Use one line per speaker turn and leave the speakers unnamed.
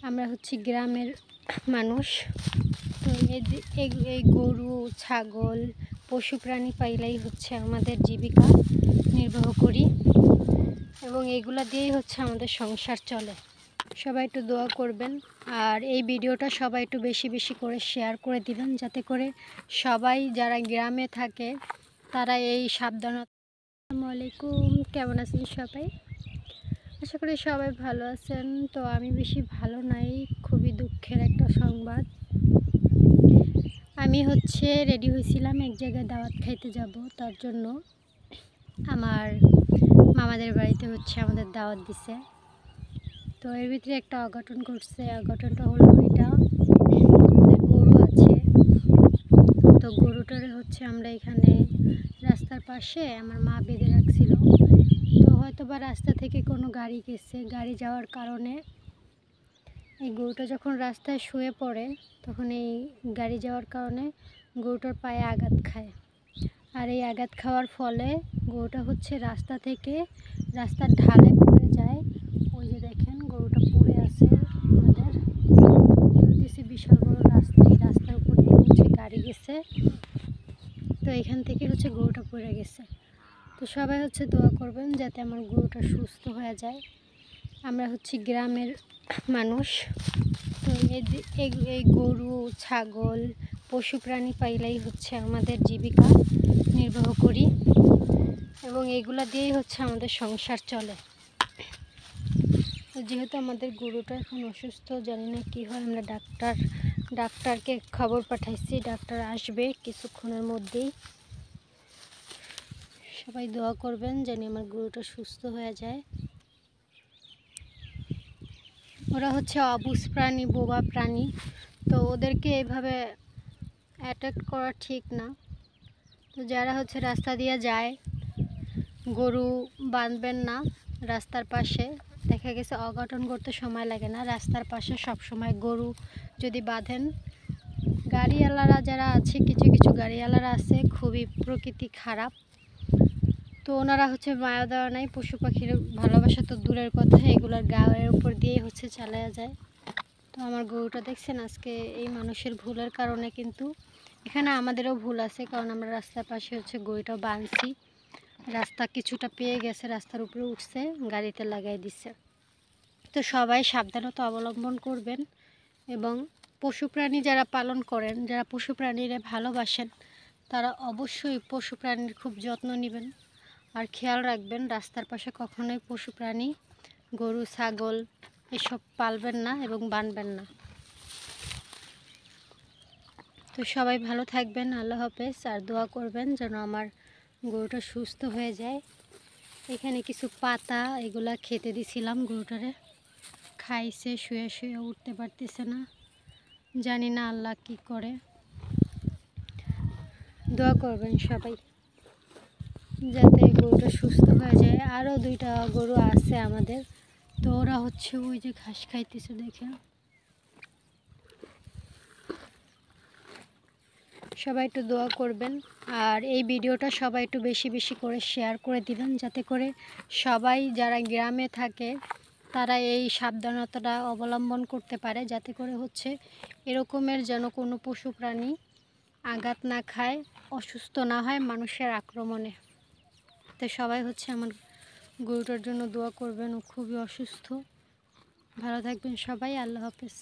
আমরা হচ্ছে গ্রামের মানুষ। তো এই গরু ছাগল পশু প্রাণী পাইলেই হচ্ছে আমাদের জীবিকা নির্বাহ করি এবং এগুলা দিয়েই হচ্ছে আমাদের সংসার চলে। সবাই একটু দোয়া করবেন আর এই ভিডিওটা সবাই একটু বেশি বেশি করে শেয়ার করে দিবেন, যাতে করে সবাই যারা গ্রামে থাকে তারা এই সাবধানতা। আসসালামু আলাইকুম, কেমন আছেন সবাই? আশা করি সবাই ভালো আছেন। তো আমি বেশি ভালো নাই, খুবই দুঃখের একটা সংবাদ। আমি হচ্ছে রেডি হয়েছিলাম এক জায়গায় দাওয়াত খাইতে যাব, তার জন্য আমার মামাদের বাড়িতে হচ্ছে আমাদের দাওয়াত দিছে। তো এর ভিতরে একটা অঘটন ঘটছে। অঘটনটা হলো এটা, আমাদের গরু আছে। তো গরুটারে হচ্ছে আমরা এখানে রাস্তার পাশে আমার মা বেঁধে রাখছিল। তো হয়তো বা রাস্তা থেকে কোনো গাড়ি গেছে, গাড়ি যাওয়ার কারণে এই গরুটা যখন রাস্তায় শুয়ে পড়ে তখন এই গাড়ি যাওয়ার কারণে গরুটার পায়ে আঘাত খায়। আর এই আঘাত খাওয়ার ফলে গরুটা হচ্ছে রাস্তা থেকে রাস্তার ঢালে পড়ে যায়। ওই যে দেখেন গরুটা পড়ে আছে। আমাদের দেখতেছি বিশাল বড় রাস্তা, এই রাস্তার উপর দিয়ে হচ্ছে গাড়ি গেছে। তো এখান থেকে হচ্ছে গরুটা পড়ে গেছে। তো সবাই হচ্ছে দোয়া করবেন যাতে আমার গরুটা সুস্থ হয়ে যায়। আমরা হচ্ছে গ্রামের মানুষ। তো এই গরু ছাগল পশু প্রাণী পাইলেই হচ্ছে আমাদের জীবিকা নির্বাহ করি এবং এগুলা দিয়েই হচ্ছে আমাদের সংসার চলে। তো যেহেতু আমাদের গরুটা এখন অসুস্থ, জানি না কী হয়, আমরা ডাক্তারকে খবর পাঠাইছি, ডাক্তার আসবে কিছুক্ষণের মধ্যেই। সবাই দোয়া করবেন যেন আমার গরুটা সুস্থ হয়ে যায়। ওরা হচ্ছে অবুঝ প্রাণী, বোবা প্রাণী, তো ওদেরকে এভাবে অ্যাটাক করা ঠিক না। তো যারা হচ্ছে রাস্তা দিয়ে যায় গরু বাঁধবেন না রাস্তার পাশে। দেখা গেছে অঘটন করতে সময় লাগে না, রাস্তার পাশে সব সময় গরু যদি বাঁধেন। গাড়িওয়ালারা যারা আছে, কিছু কিছু গাড়িওয়ালারা আছে খুবই প্রকৃতি খারাপ, তো ওনারা হচ্ছে মায়া দেওয়া নাই, পশু পাখির ভালোবাসা তো দূরের কথা, এগুলোর গায়ের উপর দিয়েই হচ্ছে চালায়া যায়। তো আমার গরুটা দেখছেন, আজকে এই মানুষের ভুলের কারণে কিন্তু এখানে আমাদেরও ভুল আছে, কারণ আমরা রাস্তার পাশে হচ্ছে গরুটা বাঁধছি। রাস্তা কিছুটা পেয়ে গেছে, রাস্তার উপরে উঠছে, গাড়িতে লাগাই দিচ্ছে। তো সবাই সাবধানতা অবলম্বন করবেন এবং পশু প্রাণী যারা পালন করেন, যারা পশু প্রাণীরা ভালোবাসেন, তারা অবশ্যই পশু প্রাণীর খুব যত্ন নেবেন আর খেয়াল রাখবেন। রাস্তার পাশে কখনোই পশু প্রাণী গরু ছাগল এসব পালবেন না এবং বানবেন না। তো সবাই ভালো থাকবেন, আল্লাহ হাফেজ। আর দোয়া করবেন যেন আমার গরুটা সুস্থ হয়ে যায়। এখানে কিছু পাতা এগুলা খেতে দিছিলাম, গরুটারে খাইছে, শুয়ে শুয়ে উঠতে পারতেছে না, জানি না আল্লাহ কি করে। দোয়া করবেন সবাই যাতে গরুটা সুস্থ হয়ে যায়। আরও দুইটা গরু আছে আমাদের, তো ওরা হচ্ছে ওই যে ঘাস খাইতেছে দেখে। সবাই একটু দোয়া করবেন আর এই ভিডিওটা সবাই একটু বেশি বেশি করে শেয়ার করে দিবেন, যাতে করে সবাই যারা গ্রামে থাকে তারা এই সাবধানতাটা অবলম্বন করতে পারে, যাতে করে হচ্ছে এরকমের যেন কোনো পশু প্রাণী আঘাত না খায়, অসুস্থ না হয় মানুষের আক্রমণে। তো সবাই হচ্ছে আমার গরুটার জন্য দোয়া করবেন, ও খুবই অসুস্থ। ভালো থাকবেন সবাই, আল্লাহ হাফেজ।